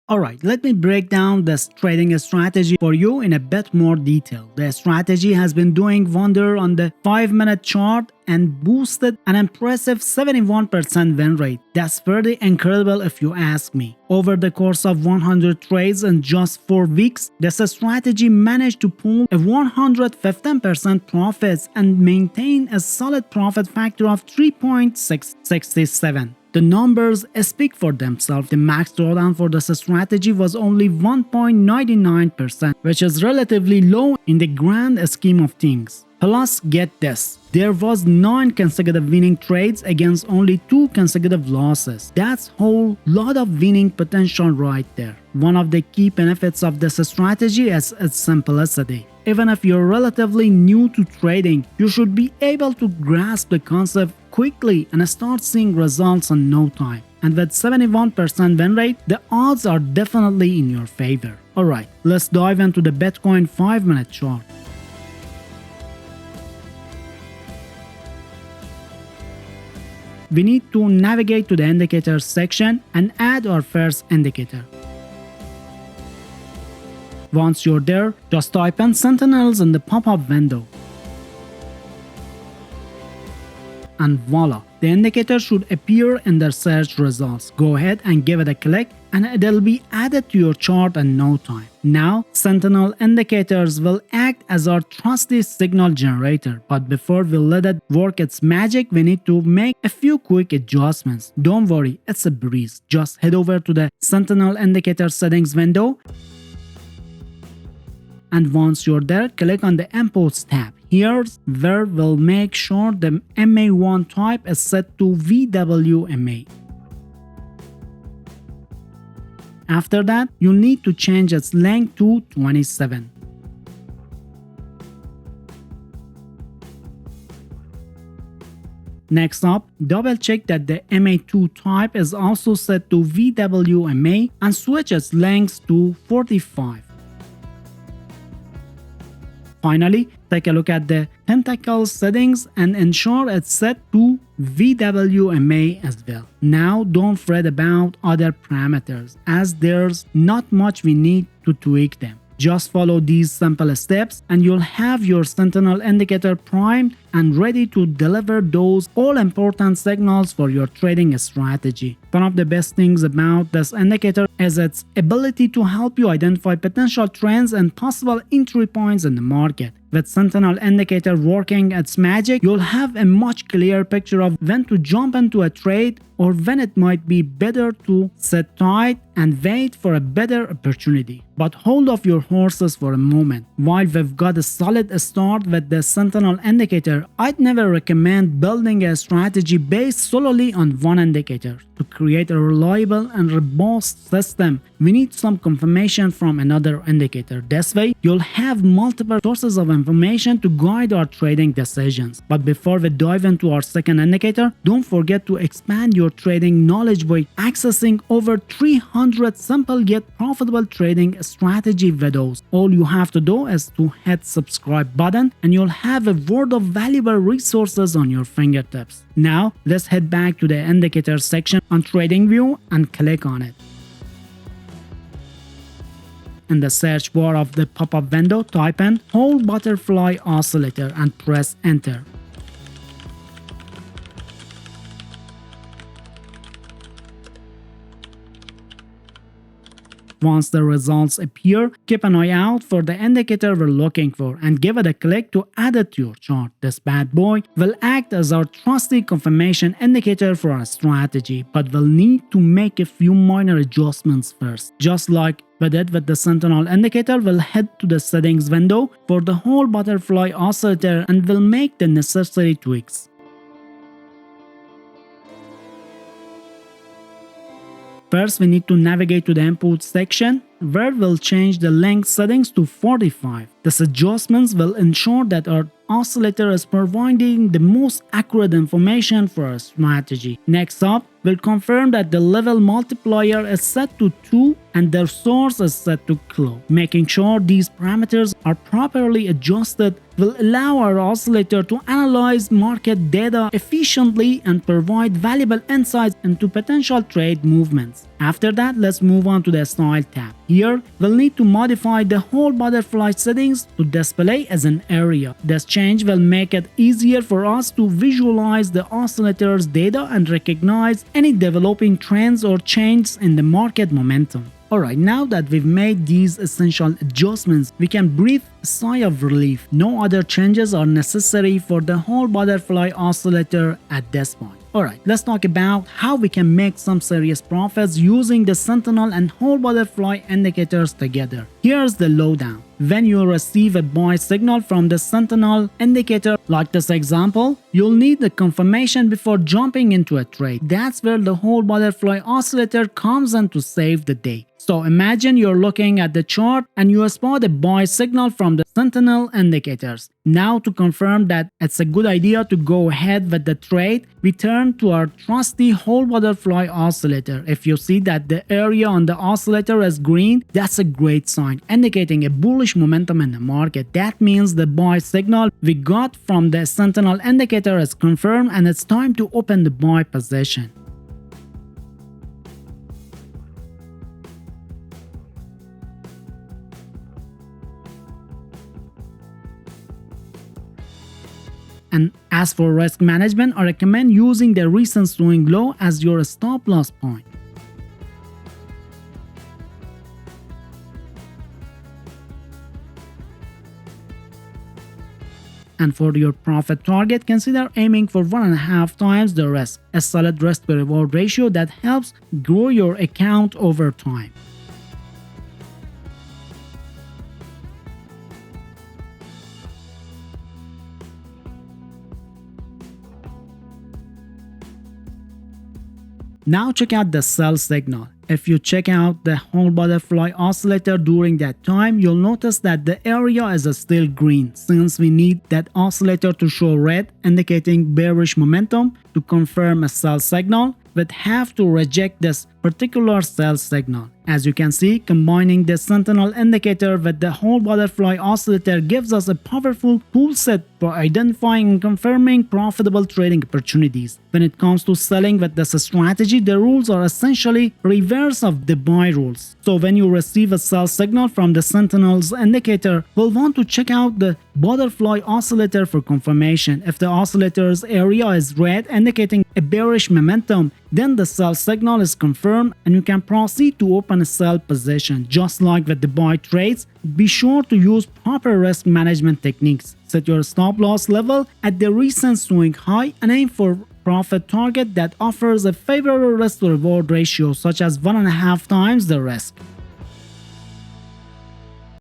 Alright, let me break down this trading strategy for you in a bit more detail. The strategy has been doing wonder on the 5-minute chart and boosted an impressive 71% win rate. That's pretty incredible if you ask me. Over the course of 100 trades in just 4 weeks, this strategy managed to pull a 115% profits and maintain a solid profit factor of 3.667. The numbers speak for themselves. The max drawdown for this strategy was only 1.99%, which is relatively low in the grand scheme of things. Plus, get this, there was 9 consecutive winning trades against only 2 consecutive losses. That's a whole lot of winning potential right there. One of the key benefits of this strategy is its simplicity. Even if you're relatively new to trading, you should be able to grasp the concept quickly and start seeing results in no time. And with 71% win rate, the odds are definitely in your favor. Alright, let's dive into the Bitcoin 5-minute chart. We need to navigate to the indicators section and add our first indicator. Once you're there, just type in Sentinels in the pop-up window. And voila, the indicator should appear in the search results. Go ahead and give it a click and it'll be added to your chart in no time. Now, Sentinel indicators will act as our trusty signal generator, but before we let it work its magic, we need to make a few quick adjustments. Don't worry, it's a breeze. Just head over to the Sentinel indicator settings window. And once you're there, click on the Inputs tab. Here's where we'll make sure the MA1 type is set to VWMA. After that, you'll need to change its length to 27. Next up, double check that the MA2 type is also set to VWMA and switch its length to 45. Finally, take a look at the tentacle settings and ensure it's set to VWMA as well. Now don't fret about other parameters as there's not much we need to tweak them. Just follow these simple steps and you'll have your Sentinel indicator primed and ready to deliver those all-important signals for your trading strategy. One of the best things about this indicator is its ability to help you identify potential trends and possible entry points in the market. With Sentinel indicator working its magic, you'll have a much clearer picture of when to jump into a trade or when it might be better to sit tight and wait for a better opportunity. But hold off your horses for a moment. While we've got a solid start with the Sentinel indicator, I'd never recommend building a strategy based solely on one indicator. To create a reliable and robust system, we need some confirmation from another indicator. This way, you'll have multiple sources of information to guide our trading decisions. But before we dive into our second indicator, don't forget to expand your trading knowledge by accessing over 300 simple yet profitable trading strategy videos. All you have to do is to hit subscribe button and you'll have a world of valuable resources on your fingertips. Now, let's head back to the indicator section on TradingView and click on it. In the search bar of the pop-up window, type in whole butterfly oscillator and press enter. Once the results appear, keep an eye out for the indicator we're looking for and give it a click to add it to your chart. This bad boy will act as our trusty confirmation indicator for our strategy, but we'll need to make a few minor adjustments first. Just like we did with the Sentinel indicator, we'll head to the settings window for the whole butterfly oscillator and we'll make the necessary tweaks. First, we need to navigate to the input section where we'll change the length settings to 45. These adjustments will ensure that our oscillator is providing the most accurate information for our strategy. Next up, will confirm that the level multiplier is set to 2 and their source is set to close. Making sure these parameters are properly adjusted will allow our oscillator to analyze market data efficiently and provide valuable insights into potential trade movements. After that, let's move on to the Style tab. Here, we'll need to modify the whole butterfly settings to display as an area. This change will make it easier for us to visualize the oscillator's data and recognize any developing trends or changes in the market momentum. Alright, now that we've made these essential adjustments, we can breathe a sigh of relief. No other changes are necessary for the whole butterfly oscillator at this point. Alright, let's talk about how we can make some serious profits using the Sentinel and whole butterfly indicators together. Here's the lowdown. When you receive a buy signal from the Sentinel indicator, like this example, you'll need the confirmation before jumping into a trade. That's where the whole butterfly oscillator comes in to save the day. So imagine you're looking at the chart and you spot a buy signal from the Sentinel indicators. Now, to confirm that it's a good idea to go ahead with the trade, we turn to our trusty whole butterfly oscillator. If you see that the area on the oscillator is green, that's a great sign, indicating a bullish momentum in the market. That means the buy signal we got from the Sentinel indicator is confirmed and it's time to open the buy position. And as for risk management, I recommend using the recent swing low as your stop loss point. And for your profit target, consider aiming for 1.5 times the risk, a solid risk to reward ratio that helps grow your account over time. Now check out the sell signal. If you check out the whole butterfly oscillator during that time, you'll notice that the area is still green, since we need that oscillator to show red, indicating bearish momentum. To confirm a sell signal, we'd have to reject this particular sell signal. As you can see, combining the Sentinel indicator with the whole butterfly oscillator gives us a powerful toolset for identifying and confirming profitable trading opportunities. When it comes to selling with this strategy, the rules are essentially reverse of the buy rules. So when you receive a sell signal from the Sentinel's indicator, we'll want to check out the butterfly oscillator for confirmation. If the oscillator's area is red, indicating a bearish momentum, then the sell signal is confirmed and you can proceed to open a sell position. Just like with the buy trades, be sure to use proper risk management techniques. Set your stop loss level at the recent swing high and aim for profit target that offers a favorable risk to reward ratio such as 1.5 times the risk.